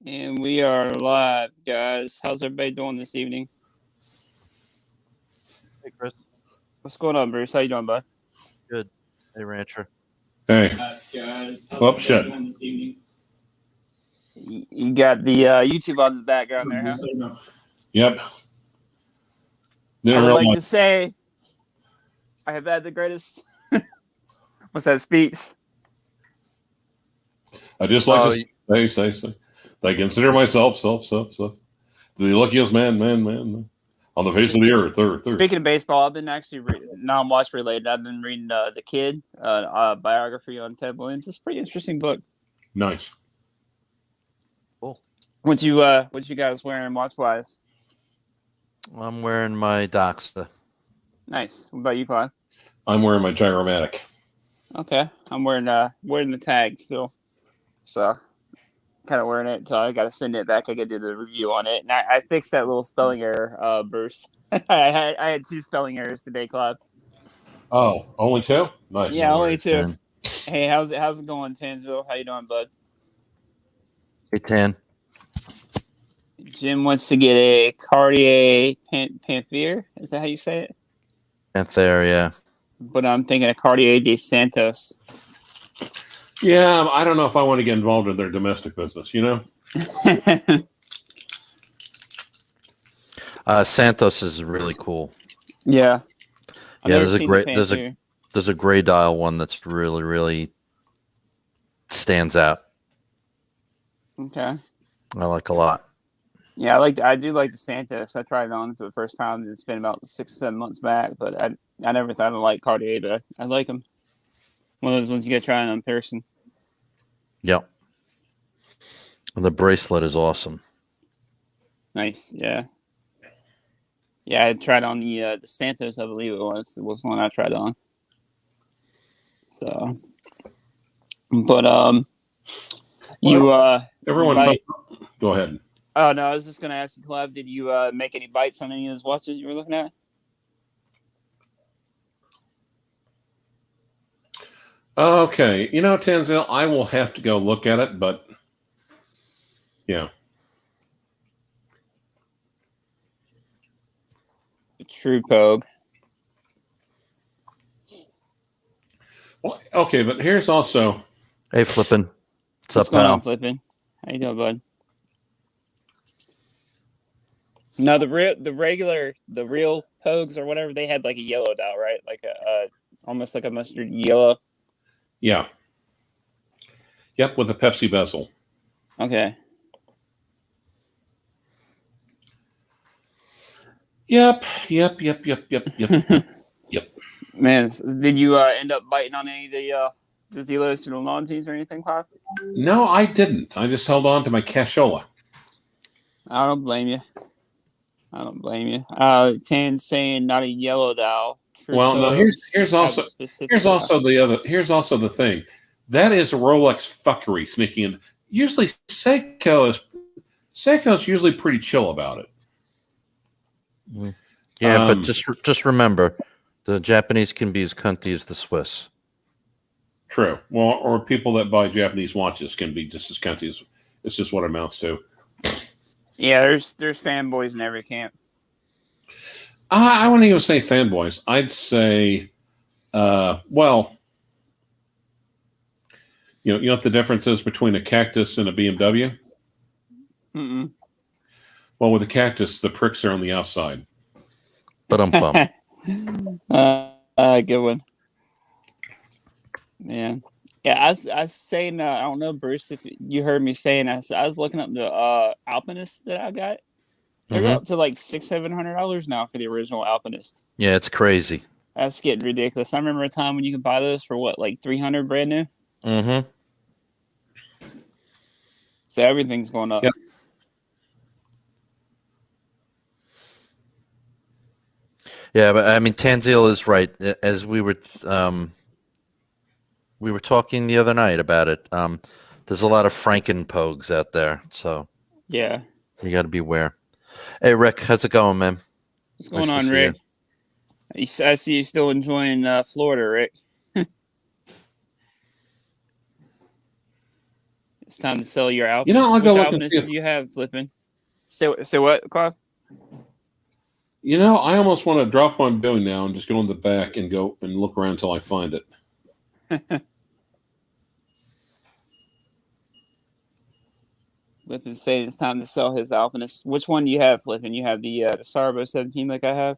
And we are live, guys. How's everybody doing this evening? Hey, Chris. What's going on, Bruce? How you doing, bud? Good. Hey, Rancher. Hey. Guys. How's Well, shit. doing this evening? You got the YouTube on the background there, huh? Yep. I Didn't would like realize. to say I have had the greatest. What's that speech? I just like to say. I consider myself the luckiest man on the face of the earth. Speaking of baseball, I've been actually non-watch related. I've been reading The Kid, biography on Ted Williams. It's a pretty interesting book. Nice. Cool. What you guys wearing watch wise? I'm wearing my Doxa. Nice. What about you, Clyve? I'm wearing my Gyromatic. Okay, I'm wearing the tag still, so kind of wearing it until I got to send it back. I got to do the review on it, and I fixed that little spelling error, Bruce. I had 2 spelling errors today, Clyve. Oh, only 2? Nice. Yeah, only 2. Man. Hey, how's it going, Tanzil? How you doing, bud? Hey, Tan. Jim wants to get a Cartier Panther. Is that how you say it? Panther, yeah. But I'm thinking a Cartier de Santos. Yeah, I don't know if I want to get involved in their domestic business, you know? Santos is really cool. Yeah. Yeah, there's a gray dial one that's really stands out. Okay. I like a lot. Yeah, I do like the Santos. I tried it on for the first time. It's been about 6-7 months back, but I never thought I liked Cartier, but I like them. One of those ones you got to try it on person. Yep. And the bracelet is awesome. Nice, yeah. Yeah, I tried on the Santos, I believe it was. It was the one I tried on. So, but everyone. Go ahead. Oh no, I was just gonna ask you, Clyve, did you make any bites on any of those watches you were looking at? Okay, Tanzil, I will have to go look at it, but yeah. The True Pogue. Well, okay, but here's also. Hey, Flippin'. What's going on, Flippin'? How you doing, bud? No, the real Pogues or whatever, they had like a yellow dial, right? Like a almost like a mustard yellow. Yeah. Yep, with a Pepsi bezel. Okay. Yep. Man, did you end up biting on any of the Zelos to the Longies or anything, Pop? No, I didn't. I just held on to my cashola. I don't blame you. Tan's saying not a yellow dial. Well, no. Here's also the thing. That is Rolex fuckery sneaking in. Usually, Seiko's usually pretty chill about it. Yeah, but just remember, the Japanese can be as cunty as the Swiss. True. Well, or people that buy Japanese watches can be just as cunty as. It's just what it amounts to. Yeah, there's fanboys in every camp. I wouldn't even say fanboys. I'd say, well, you know what the difference is between a Cactus and a BMW? Mm-mm. Well, with a Cactus, the pricks are on the outside. But I'm pumped. Good one. Man. Yeah, I was saying, I don't know, Bruce, if you heard me saying, I was looking up the Alpinist that I got. They're up to like $600-$700 now for the original Alpinist. Yeah, it's crazy. That's getting ridiculous. I remember a time when you could buy those for what, like $300 brand new? Mm-hmm. So everything's going up. Yep. Yeah, but I mean, Tanzil is right. As we were talking the other night about it. There's a lot of Franken Pogues out there, so yeah, you got to beware. Hey, Rick, how's it going, man? What's going on, Rick? I see you still enjoying Florida, Rick. It's time to sell your albums. You know, I'll go Which look and see do you have, Flippin'? Say what, Clyve? You know, I almost want to drop what I'm doing now and just go in the back and go and look around until I find it. Flippin's saying it's time to sell his Alpinist. Which one do you have, Flippin? You have the Sarbo 17 like I have?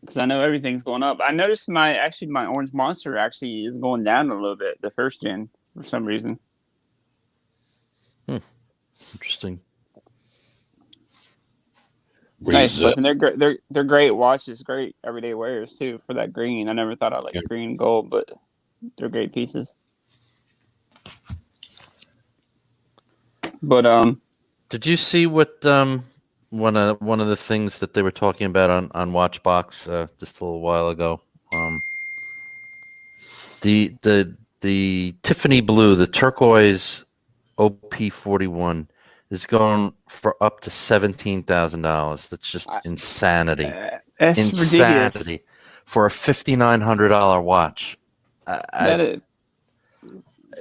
Because I know everything's going up. I noticed my Orange Monster actually is going down a little bit, the first gen, for some reason. Interesting. Nice, Flippin. They're great watches, great everyday wearers too for that green. I never thought I'd like green and gold, but they're great pieces. But did you see what one of the things that they were talking about on Watchbox just a little while ago? The Tiffany blue, the turquoise OP41 is going for up to $17,000. That's just insanity. That's insanity ridiculous. For a $5,900 watch.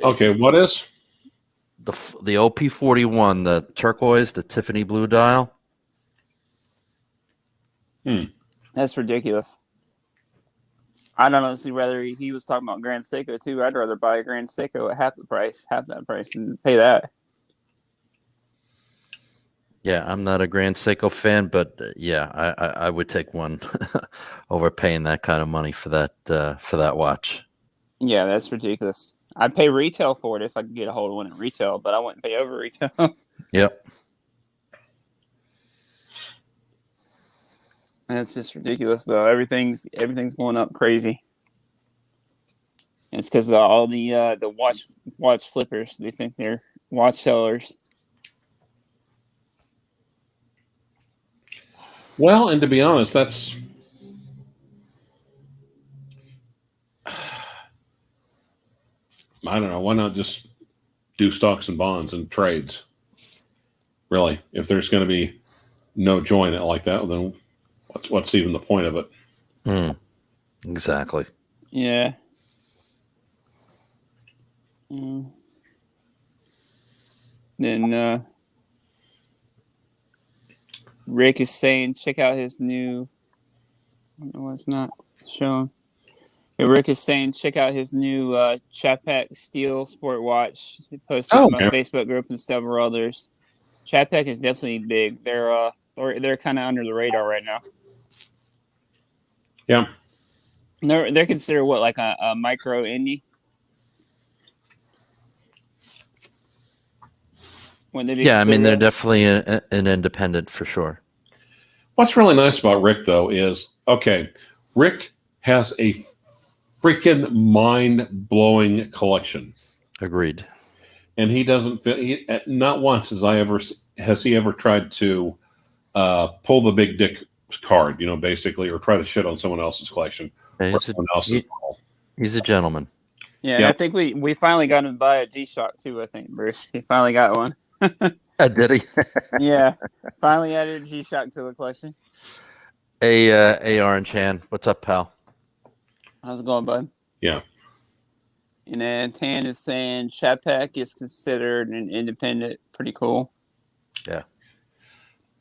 Okay, what is the OP41, the turquoise, the Tiffany blue dial? That's ridiculous. I don't honestly rather he was talking about Grand Seiko too. I'd rather buy a Grand Seiko at half that price, and pay that. Yeah, I'm not a Grand Seiko fan, but yeah, I would take one over paying that kind of money for that watch. Yeah, that's ridiculous. I'd pay retail for it if I could get a hold of one at retail, but I wouldn't pay over retail. Yep. And it's just ridiculous, though. Everything's going up crazy. And it's because of all the watch flippers. They think they're watch sellers. Well, and to be honest, that's I don't know. Why not just do stocks and bonds and trades? Really, if there's going to be no joy in it like that, then what's even the point of it? Exactly. Yeah. Then Rick is saying, check out his new. I don't know why it's not showing. Rick is saying, check out his new Chapac Steel Sport watch. He posted to my Facebook group and several others. Chapac is definitely big. They're kind of under the radar right now. Yeah. They're considered what, like a micro indie? Yeah, I mean they're definitely an independent for sure. What's really nice about Rick though is Rick has a freaking mind-blowing collection. Agreed. And he doesn't feel not once has he ever tried to pull the big dick card, basically, or try to shit on someone else's collection. He's a gentleman. Yeah, yep. I think we finally got him to buy a G-Shock too. I think Bruce, he finally got one. Did he? Yeah, finally added a G-Shock to the collection. Hey, Orange Hand, what's up, pal? How's it going, bud? Yeah. And then Tan is saying Chapac is considered an independent. Pretty cool. Yeah.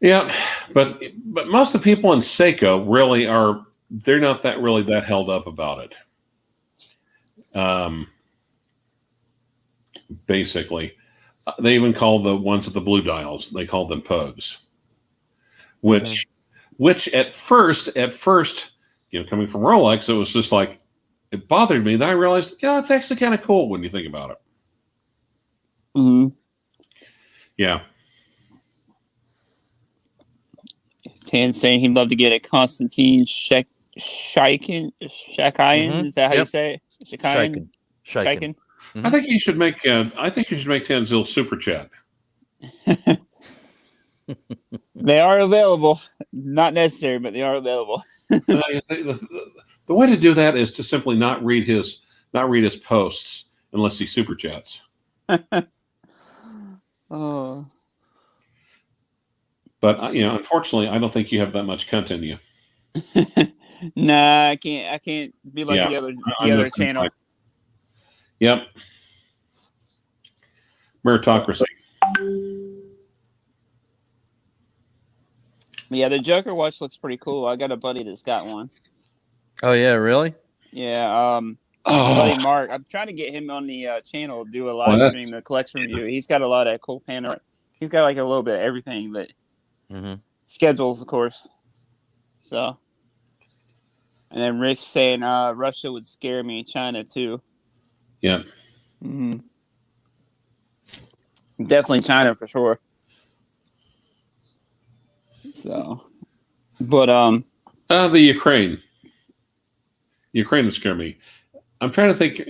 Yeah, but most of the people in Seiko really they're not that held up about it. Basically, they even call the ones with the blue dials, they call them pugs, which at first, coming from Rolex, it was just like, it bothered me. Then I realized, it's actually kind of cool when you think about it. Mm-hmm. Yeah. Tan's saying he'd love to get a Konstantin Shakayan. Is that how you say it? Shakayan. Mm-hmm. I think you should make Tanzil super chat. They are available. Not necessary, but they are available. The way to do that is to simply not read his posts unless he super chats. Oh. But unfortunately, I don't think you have that much content in you. Nah, I can't be like the other channel. Yep. Meritocracy. Yeah, the Joker watch looks pretty cool. I got a buddy that's got one. Oh yeah, really? Yeah. My buddy Mark. I'm trying to get him on the channel, do a live stream, the collection review. He's got a lot of cool panorama. He's got like a little bit of everything, but schedules, of course. So, and then Rick's saying Russia would scare me, China too. Yeah. Definitely China for sure. So, but the Ukraine. Ukraine would scare me. I'm trying to think.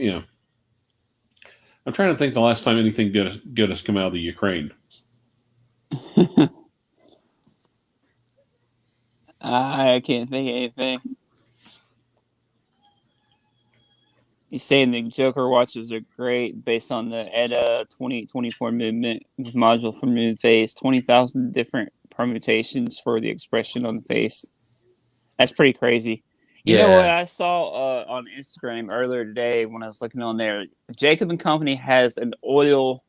I'm trying to think the last time anything good has come out of the Ukraine. I can't think of anything. He's saying the Joker watches are great based on the ETA 2024 movement module for moon phase, 20,000 different permutations for the expression on the face. That's pretty crazy. You know what I saw on Instagram earlier today when I was looking on there? Jacob & Company has an oil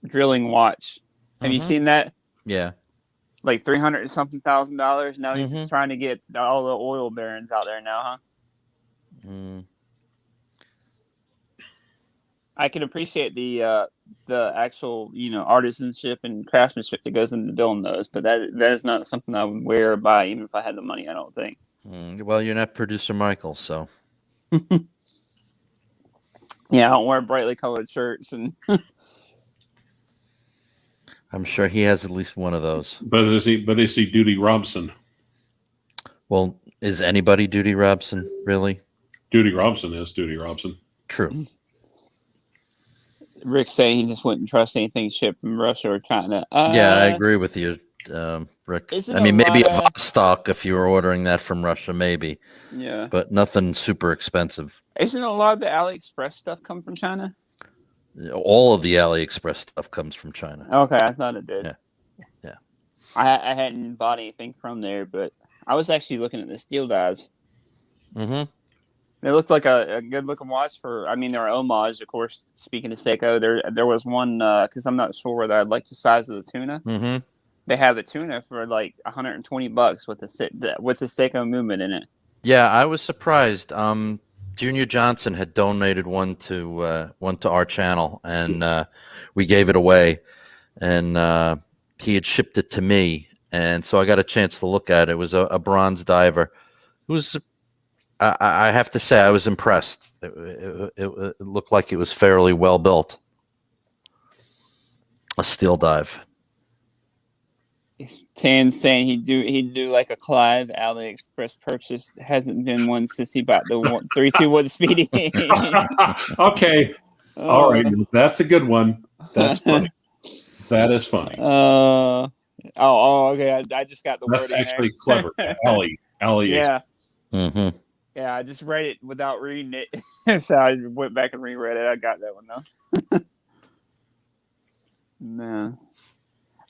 drilling watch. Have you seen that? Yeah. Like $300 and something thousand. Now he's just trying to get all the oil barons out there now, huh? I can appreciate the actual artisanship and craftsmanship that goes into building those, but that is not something I would wear or buy even if I had the money. I don't think. Well, you're not producer Michael, so. Yeah, I don't wear brightly colored shirts, and I'm sure he has at least one of those. But is he Duty Robson? Well, is anybody Duty Robson really? Duty Robson is Duty Robson. True. Rick's saying he just wouldn't trust anything shipped from Russia or China. Yeah, I agree with you, Rick. I mean, maybe a Vostok if you were ordering that from Russia, maybe. Yeah. But nothing super expensive. Isn't a lot of the AliExpress stuff come from China? All of the AliExpress stuff comes from China. Okay, I thought it did. Yeah. I hadn't bought anything from there, but I was actually looking at the steel dives. They looked like a good looking watch for. I mean, they're homage, of course. Speaking of Seiko, there was one because I'm not sure whether I'd like the size of the tuna. They have a tuna for like $120 with the Seiko movement in it. Yeah, I was surprised. Junior Johnson had donated one to our channel, and we gave it away. And he had shipped it to me, and so I got a chance to look at it. It was a bronze diver. It was. I have to say, I was impressed. It looked like it was fairly well built. A steel dive. Tan's saying he'd do like a Clyve AliExpress purchase. Hasn't been one since he bought the 321 Speedy. Okay, all right, that's a good one. That's funny. That is funny. Okay. I just got the word. That's actually clever. Ali. Yeah. Yeah, I just read it without reading it. So I went back and reread it. I got that one though. No.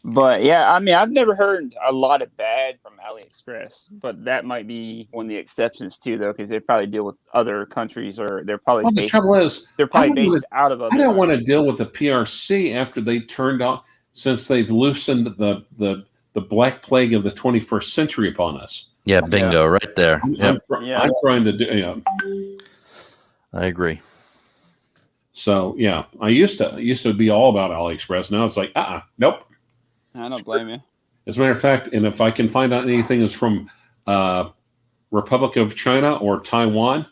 But yeah, I mean, I've never heard a lot of bad from AliExpress, but that might be one of the exceptions too, though, because they probably deal with other countries, or they're probably based. The trouble is, they're probably based out of. I don't want to deal with the PRC after they turned off, since they've loosened the Black Plague of the 21st century upon us. Yeah, bingo, right there. I'm trying to do. I agree. So yeah, I used to be all about AliExpress. Now it's like, nope. I don't blame you. As a matter of fact, and if I can find out anything is from Republic of China or Taiwan,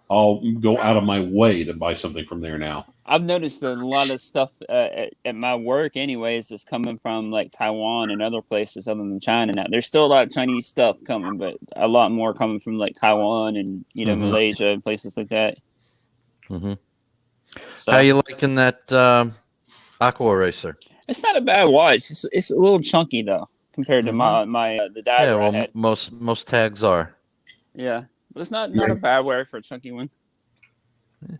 I'll go out of my way to buy something from there now. I've noticed that a lot of stuff at my work, anyways, is coming from like Taiwan and other places other than China. Now, there's still a lot of Chinese stuff coming, but a lot more coming from like Taiwan and Malaysia and places like that. So, how you liking that Aqua Racer? It's not a bad watch. It's a little chunky though compared to the diver. Yeah, well, most tags are. Yeah, but it's not a bad wear for a chunky one. Yeah.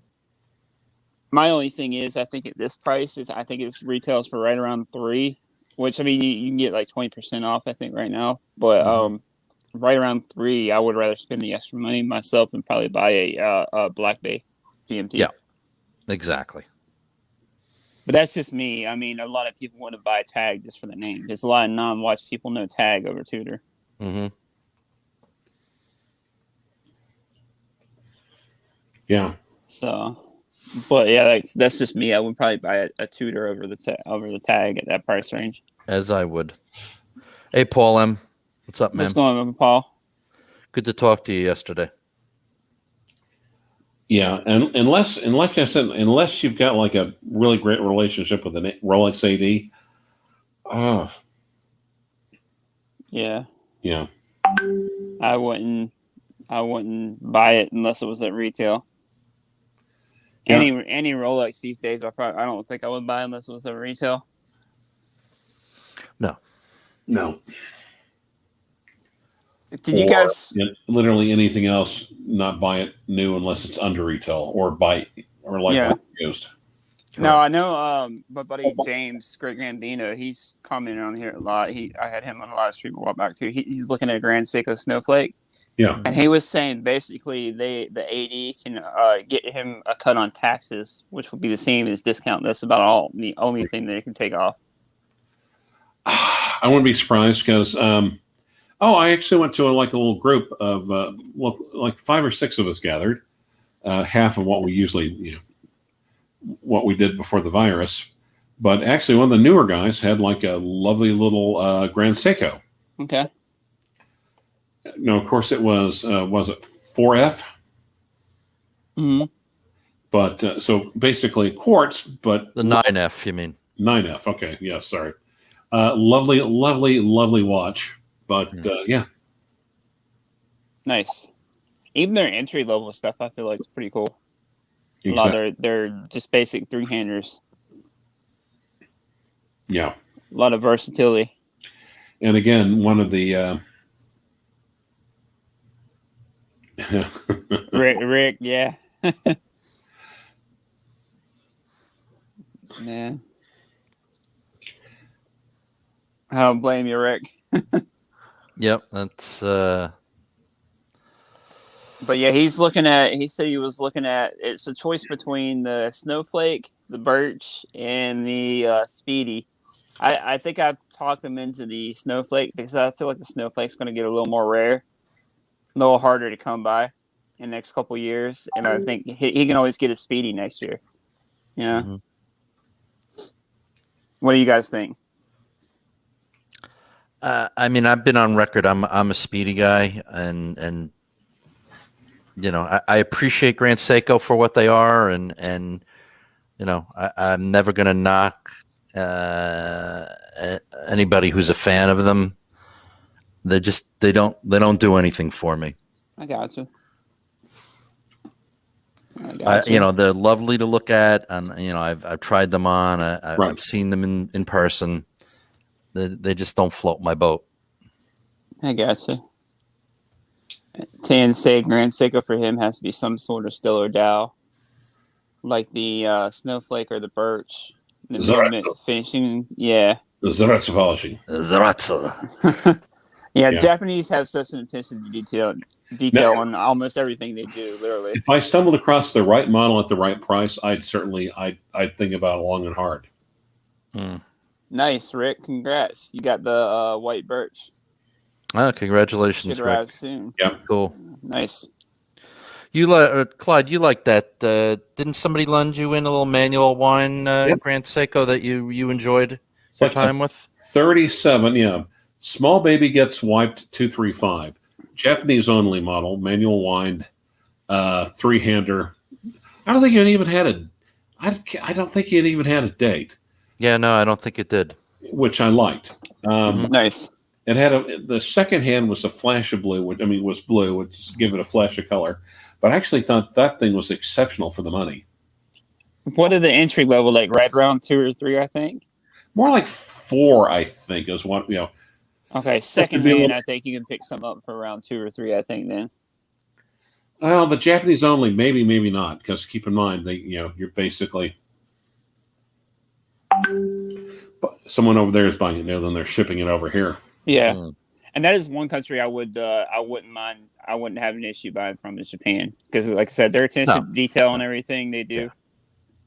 My only thing is, I think at this price I think it retails for right around $3, which I mean you can get like 20% off I think right now, but right around $3, I would rather spend the extra money myself and probably buy a Black Bay GMT. Yeah, exactly. But that's just me. I mean, a lot of people want to buy Tag just for the name. There's a lot of non-watch people know Tag over Tudor. Mm-hmm. Yeah. So, but yeah, that's just me. I would probably buy a Tudor over the Tag at that price range. As I would. Hey, Paul M. What's up, man? What's going on, Paul? Good to talk to you yesterday. Yeah, and like I said, unless you've got like a really great relationship with the Rolex AD, yeah, I wouldn't buy it unless it was at retail. Yeah. Any Rolex these days, I don't think I would buy unless it was at retail. No. Did you guys literally anything else? Not buy it new unless it's under retail or used. No, I know. My buddy James Great Gambino, he's commenting on here a lot. I had him on a live stream a while back too. He's looking at a Grand Seiko Snowflake. Yeah, and he was saying basically the AD can get him a cut on taxes, which would be the same as discount. That's about the only thing that he can take off. I wouldn't be surprised because I actually went to a little group of like 5 or 6 of us gathered, half of what we usually what we did before the virus. But actually, one of the newer guys had like a lovely little Grand Seiko. Okay. No, of course it was it 4F? Mm-hmm. But so basically quartz, but the 9F, you mean? 9F. Okay, yeah, sorry. Lovely watch, but yeah. Nice. Even their entry level stuff, I feel like it's pretty cool. Exactly. A lot of they're just basic 3-handers. Yeah. A lot of versatility. And again, one of the Rick, yeah. Man. I don't blame you, Rick. Yep, that's But yeah, he said he was looking at, it's a choice between the Snowflake, the Birch, and the Speedy. I think I've talked him into the Snowflake because I feel like the Snowflake's going to get a little more rare, a little harder to come by in the next couple years. And I think he can always get a Speedy next year. Yeah. Mm-hmm. What do you guys think? I mean, I've been on record. I'm a Speedy guy, and I appreciate Grand Seiko for what they are, and I'm never going to knock anybody who's a fan of them. They don't do anything for me. I got you. They're lovely to look at, and I've tried them on. I've seen them in person. They just don't float my boat. I gotcha. Tan say Grand Seiko for him has to be some sort of stellar Dow, like the Snowflake or the Birch. The movement finishing, yeah. The Zaratsu polishing. Yeah, Japanese have such an attention to detail on almost everything they do, literally. If I stumbled across the right model at the right price, I'd think about it long and hard. Nice, Rick. Congrats. You got the white Birch. Congratulations, Should arrive soon. Yeah. Cool. Nice. You Clyde, you like that? Didn't somebody lend you in a little manual wine Grand Seiko that you enjoyed your time with? 37, yeah. Small baby gets wiped 235. Japanese only model, manual wind, 3-hander. I don't think it even had a date. Yeah, no, I don't think it did. Which I liked. Nice. It had the second hand was a flash of blue, was blue, which give it a flash of color. But I actually thought that thing was exceptional for the money. What are the entry level, like right around 2 or 3, I think? More like 4, I think, is what, Okay, second hand, I think you can pick some up for around 2 or 3, I think, then. Well, the Japanese only, maybe not, because keep in mind, you're basically... Someone over there is buying it new, then they're shipping it over here. Yeah, and that is one country I wouldn't mind. I wouldn't have an issue buying from is Japan because, like I said, their attention to detail and everything they do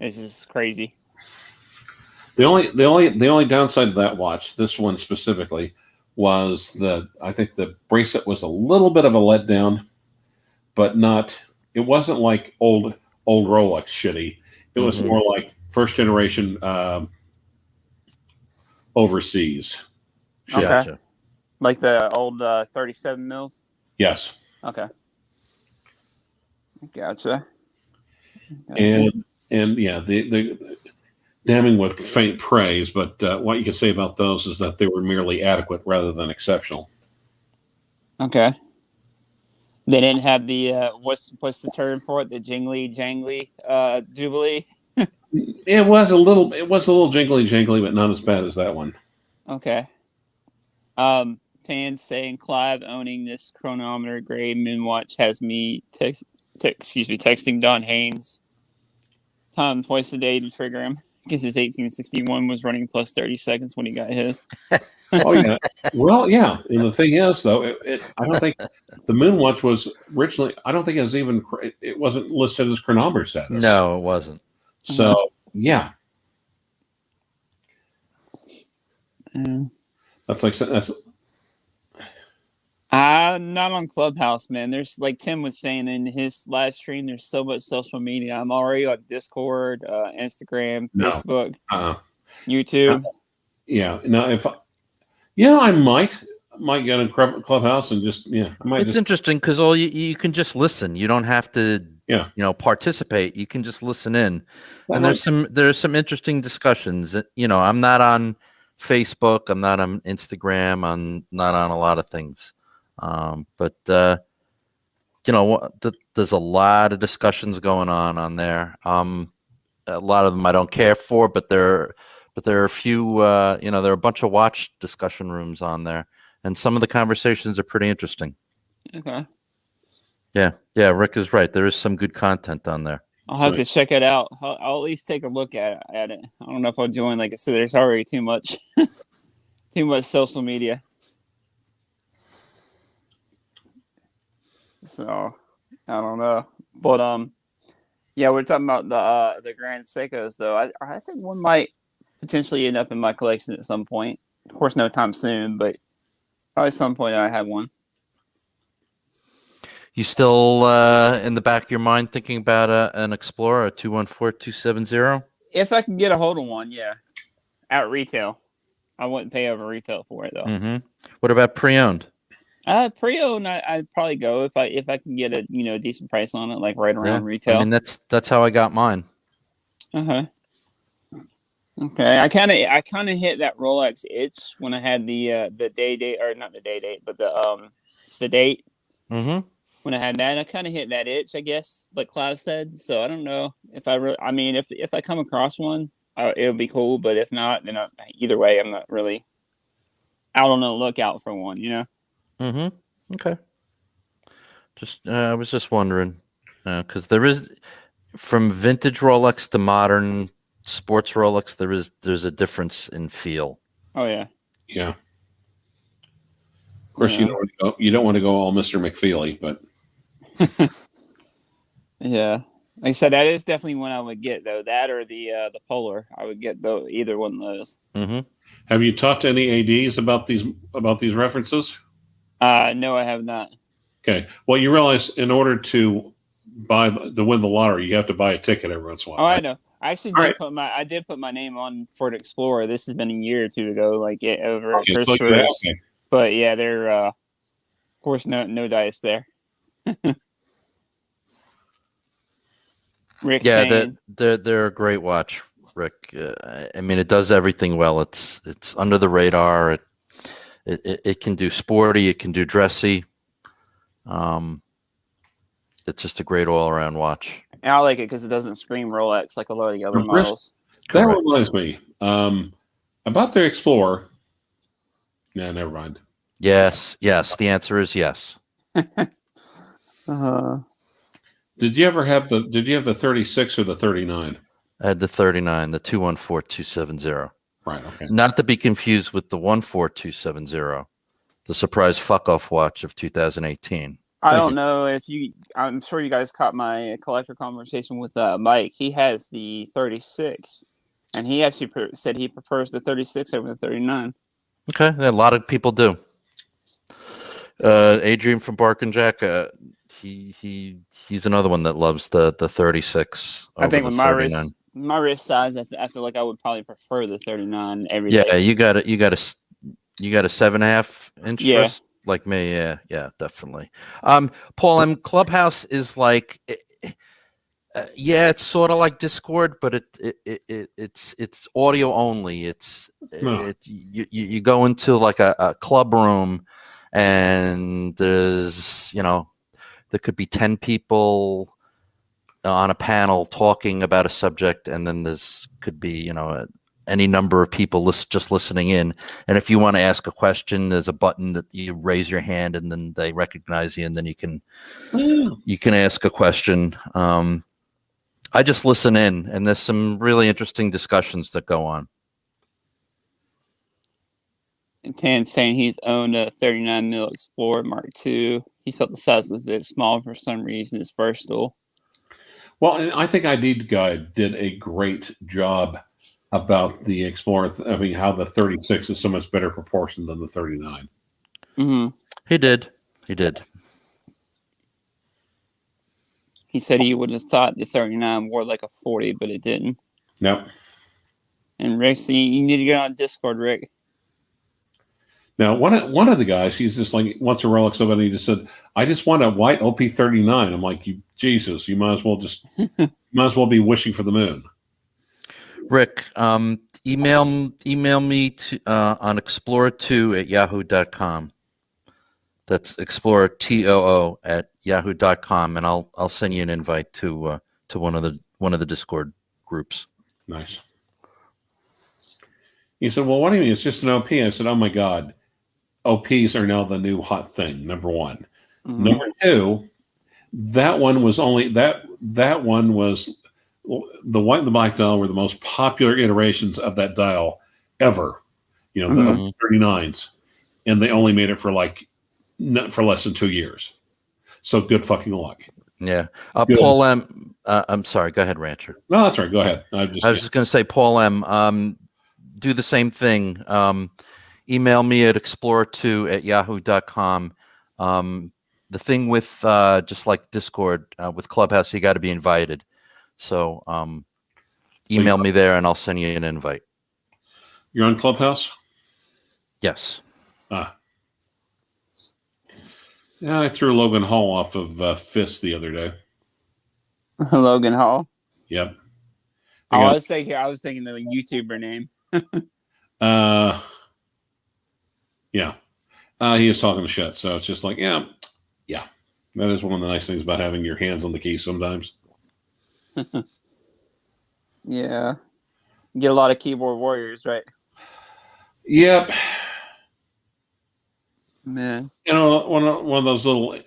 is just crazy. The only downside to that watch, this one specifically, was I think the bracelet was a little bit of a letdown, but not. It wasn't like old Rolex shitty. It was more like first generation overseas. Okay. Gotcha. Like the old 37 mils? Yes. Okay. Gotcha. And yeah, the damning with faint praise, but what you can say about those is that they were merely adequate rather than exceptional. Okay. They didn't have the what's the term for it? The jingly jangly jubilee. It was a little jingly, but not as bad as that one. Okay. Fans saying Clyve owning this chronometer gray moonwatch has me texting Don Haynes time twice a day to trigger him because his 1861 was running plus 30 seconds when he got his. Oh yeah. Well, yeah. And the thing is, though, I don't think the moonwatch was originally. I don't think it wasn't listed as chronometer status. No, it wasn't. So yeah. That's. Not on Clubhouse, man. There's like Tim was saying in his live stream. There's so much social media. I'm already on Discord, Instagram, Facebook, YouTube. Yeah. Now, I might get in Clubhouse and just It's interesting because you can just listen. You don't have to participate. You can just listen in. And there's some interesting discussions. I'm not on Facebook. I'm not on Instagram. I'm not on a lot of things. But there's a lot of discussions going on there. A lot of them I don't care for, but there are a few, there are a bunch of watch discussion rooms on there, and some of the conversations are pretty interesting. Okay. Yeah, Rick is right. There is some good content on there. I'll have to check it out. I'll at least take a look at it. I don't know if I'll join. Like I said, there's already too much social media. So I don't know, but yeah, we're talking about the Grand Seikos though. I think one might potentially end up in my collection at some point. Of course, no time soon, but probably at some point I have one. You still in the back of your mind thinking about an Explorer, a 214-270? If I can get a hold of one, yeah, at retail. I wouldn't pay over retail for it though. What about pre-owned? Pre-owned, I'd probably go if I can get a decent price on it, like right around retail. I mean, that's how I got mine. Okay. I kind of hit that Rolex itch when I had the date, or not the date, but the date. When I had that, I kind of hit that itch, I guess, like Clyve said. So I don't know if if I come across one, it would be cool. But if not, then either way, I'm not really out on the lookout for one. Okay. I was just wondering, because there is, from vintage Rolex to modern sports Rolex, there's a difference in feel. Oh yeah. Yeah. Of course, you don't want to go all Mr. McFeely, but yeah. Like I said, that is definitely one I would get though. That or the Polar, I would get either one of those. Have you talked to any ADs about these references? No, I have not. Okay. Well, you realize in order to win the lottery, you have to buy a ticket every once in a while. Oh, right? I know. I actually did put my name on for the Explorer. This has been a year or two ago, over at Chris Schroeder's. Okay. But yeah, they're of course no dice there. Rick, they're a great watch, Rick. I mean, it does everything well. It's under the radar. It can do sporty. It can do dressy. It's just a great all-around watch. And I like it because it doesn't scream Rolex like a lot of the other models. That reminds me about their Explorer. Yeah, never mind. Yes. The answer is yes. Did you have the 36 or the 39? I had the 39, the 214-270. Right. Okay. Not to be confused with the 14270, the surprise fuck off watch of 2018. I don't know if I'm sure you guys caught my collector conversation with Mike. He has the 36 And he actually said he prefers the 36 over the 39. Okay, a lot of people do. Adrian from Bark and Jack, he's another one that loves the 36 over I think the with 39. my wrist size, I feel like I would probably prefer the 39 every Yeah, day. you got a 7.5 inch wrist like me. Yeah, definitely. Paul M. Clubhouse is like, it's sort of like Discord, but it's audio only. You go into like a club room, and there's there could be 10 people on a panel talking about a subject, and then there's could be any number of people just listening in. And if you want to ask a question, there's a button that you raise your hand, and then they recognize you, and then you can ask a question. I just listen in, and there's some really interesting discussions that go on. And Tan's saying he's owned a 39 mil Explorer Mark II. He felt the size was a bit small for some reason. It's versatile. Well, and I think ID Guide did a great job about the Explorer. I mean, how the 36 is so much better proportion than the 39. Mm-hmm. He did. He said he would have thought the 39 wore like a 40, but it didn't. Nope. And Rick, so you need to get on Discord, Rick. Now, one of the guys, he's just like, wants a Rolex, and he just said, "I just want a white OP39." I'm like, Jesus, you might as well be wishing for the moon. Rick, email me to, on explorer2@yahoo.com. That's explorer2 at yahoo.com, and I'll send you an invite to one of the Discord groups. Nice. He said, "Well, what do you mean? It's just an OP." I said, "Oh my God, OPs are now the new hot thing. Number one. Mm-hmm. Number two, that one was the white and the black dial were the most popular iterations of that dial ever. The 39s, and they only made it for less than 2 years. So good fucking luck." Yeah. Paul M. I'm sorry. Go ahead, Rancher. No, that's right. Go ahead. I was just going to say, Paul M. Do the same thing. Email me at explorer2@yahoo.com. The thing with just like Discord with Clubhouse, you got to be invited. So email me there, and I'll send you an invite. You're on Clubhouse? Yes. Yeah, I threw Logan Hall off of Fist the other day. Logan Hall? Yep. I was thinking the YouTuber name. Yeah. He was talking to shit, so it's just like, yeah. That is one of the nice things about having your hands on the keys sometimes. Yeah. Get a lot of keyboard warriors, right? Yep. Man. One of those little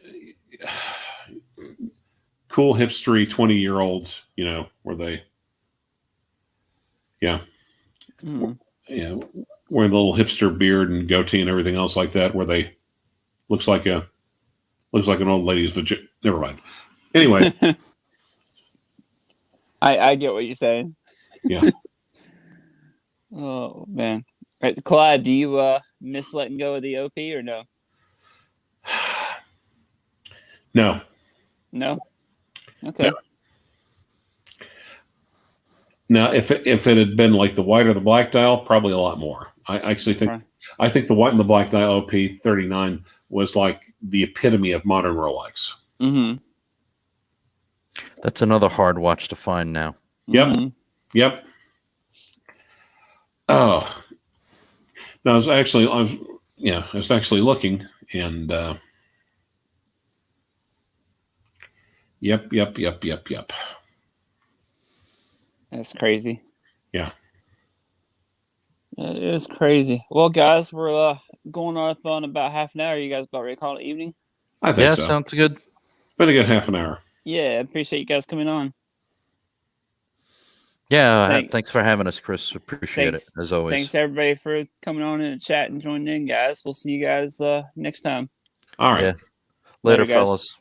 cool hipstery 20-year-olds, where they wearing the little hipster beard and goatee and everything else like that, where they looks like an old lady's vagina. Never mind. Anyway. I get what you're saying. Yeah. Oh man. All right, Clyde, do you miss letting go of the OP or no? No. No? Okay. No. Now, if it had been like the white or the black dial, probably a lot more. I actually think the white and the black dial OP39 was like the epitome of modern Rolex. Mm-hmm. That's another hard watch to find now. Yep. Mm-hmm. Yep. Oh. No, I was actually looking, and Yep. That's crazy. Yeah. It is crazy. Well, guys, we're going up on about half an hour. You guys about ready to call it evening? I think so. Sounds good. It's been a good half an hour. Yeah, I appreciate you guys coming on. Yeah, thanks for having us, Chris. Appreciate it, as always. Thanks, everybody, for coming on in the chat and joining in, guys. We'll see you guys next time. All right. Yeah. Later, fellas.